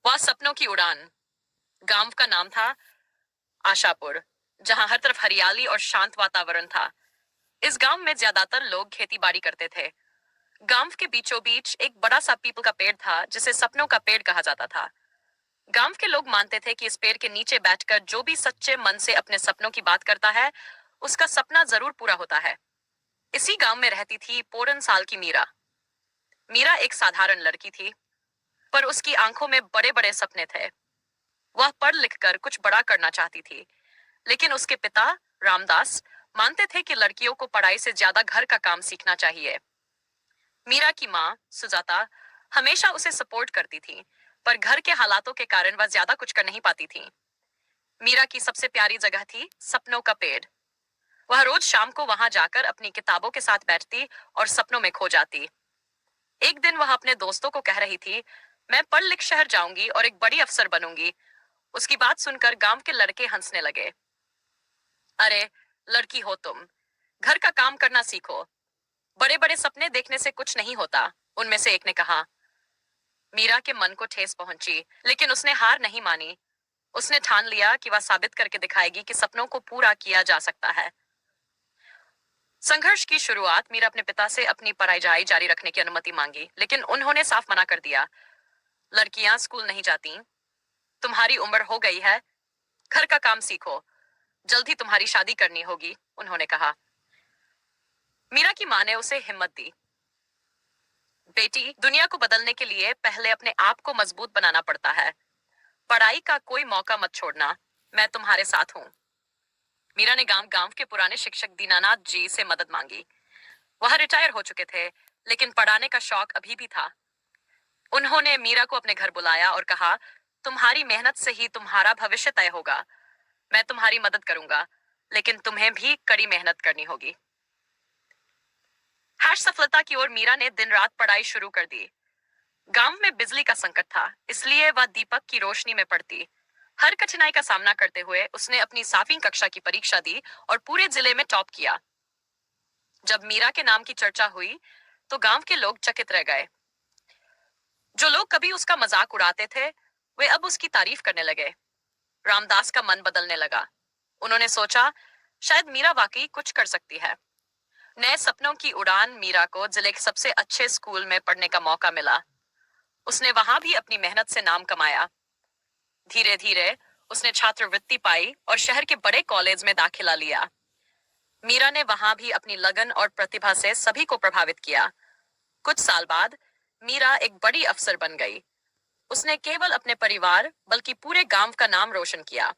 वह सपनों की उड़ान। गांव का नाम था आशापुर, जहां हर तरफ हरियाली और शांत वातावरण था। इस गांव में ज्यादातर लोग खेती बाड़ी करते थे। गांव के बीचों बीच एक बड़ा सा पीपल का पेड़ था, जिसे सपनों का पेड़ कहा जाता था। गांव के लोग मानते थे कि इस पेड़ के नीचे बैठकर जो भी सच्चे मन से अपने सपनों की बात करता है, उसका सपना जरूर पूरा होता है। इसी गांव में रहती थी 14 साल की मीरा। मीरा एक साधारण लड़की थी, पर उसकी आंखों में बड़े बड़े सपने थे। वह पढ़ लिखकर कुछ बड़ा करना चाहती थी, लेकिन उसके पिता रामदास मानते थे कि लड़कियों को पढ़ाई से ज्यादा घर का काम सीखना चाहिए। मीरा की माँ सुजाता हमेशा उसे सपोर्ट करती थी, पर घर के हालातों के कारण वह ज्यादा कुछ कर नहीं पाती थी। मीरा की सबसे प्यारी जगह थी सपनों का पेड़। वह रोज शाम को वहां जाकर अपनी किताबों के साथ बैठती और सपनों में खो जाती। एक दिन वह अपने दोस्तों को कह रही थी, मैं पढ़ लिख शहर जाऊंगी और एक बड़ी अफसर बनूंगी। उसकी बात सुनकर गांव के लड़के हंसने लगे। अरे, लड़की हो तुम, घर का काम करना सीखो, बड़े बड़े सपने देखने से कुछ नहीं होता, उनमें से एक ने कहा। मीरा के मन को ठेस पहुंची, लेकिन उसने हार नहीं मानी। उसने ठान लिया कि वह साबित करके दिखाएगी कि सपनों को पूरा किया जा सकता है। संघर्ष की शुरुआत मीरा अपने पिता से अपनी पढ़ाई जारी रखने की अनुमति मांगी, लेकिन उन्होंने साफ मना कर दिया। लड़कियां स्कूल नहीं जाती, तुम्हारी उम्र हो गई है, घर का काम सीखो, जल्द ही तुम्हारी शादी करनी होगी, उन्होंने कहा। मीरा की मां ने उसे हिम्मत दी। बेटी, दुनिया को बदलने के लिए पहले अपने आप को मजबूत बनाना पड़ता है। पढ़ाई का कोई मौका मत छोड़ना, मैं तुम्हारे साथ हूं। मीरा ने गांव गांव के पुराने शिक्षक दीनानाथ जी से मदद मांगी। वह रिटायर हो चुके थे, लेकिन पढ़ाने का शौक अभी भी था। उन्होंने मीरा को अपने घर बुलाया और कहा, तुम्हारी मेहनत से ही तुम्हारा भविष्य तय होगा। मैं तुम्हारी मदद करूंगा, लेकिन तुम्हें भी कड़ी मेहनत करनी होगी। सफलता की ओर मीरा ने दिन रात पढ़ाई शुरू कर दी। गांव में बिजली का संकट था, इसलिए वह दीपक की रोशनी में पढ़ती। हर कठिनाई का सामना करते हुए उसने अपनी 7वीं कक्षा की परीक्षा दी और पूरे जिले में टॉप किया। जब मीरा के नाम की चर्चा हुई, तो गांव के लोग चकित रह गए। जो लोग कभी उसका मजाक उड़ाते थे, वे अब उसकी तारीफ करने लगे। रामदास का मन बदलने लगा। उन्होंने सोचा, शायद मीरा वाकई कुछ कर सकती है। नए सपनों की उड़ान मीरा को जिले के सबसे अच्छे स्कूल में पढ़ने का मौका मिला। उसने वहां भी अपनी मेहनत से नाम कमाया। धीरे धीरे उसने छात्रवृत्ति पाई और शहर के बड़े कॉलेज में दाखिला लिया। मीरा ने वहां भी अपनी लगन और प्रतिभा से सभी को प्रभावित किया। कुछ साल बाद मीरा एक बड़ी अफसर बन गई। उसने केवल अपने परिवार बल्कि पूरे गांव का नाम रोशन किया।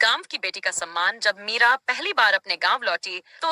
गांव की बेटी का सम्मान जब मीरा पहली बार अपने गांव लौटी, तो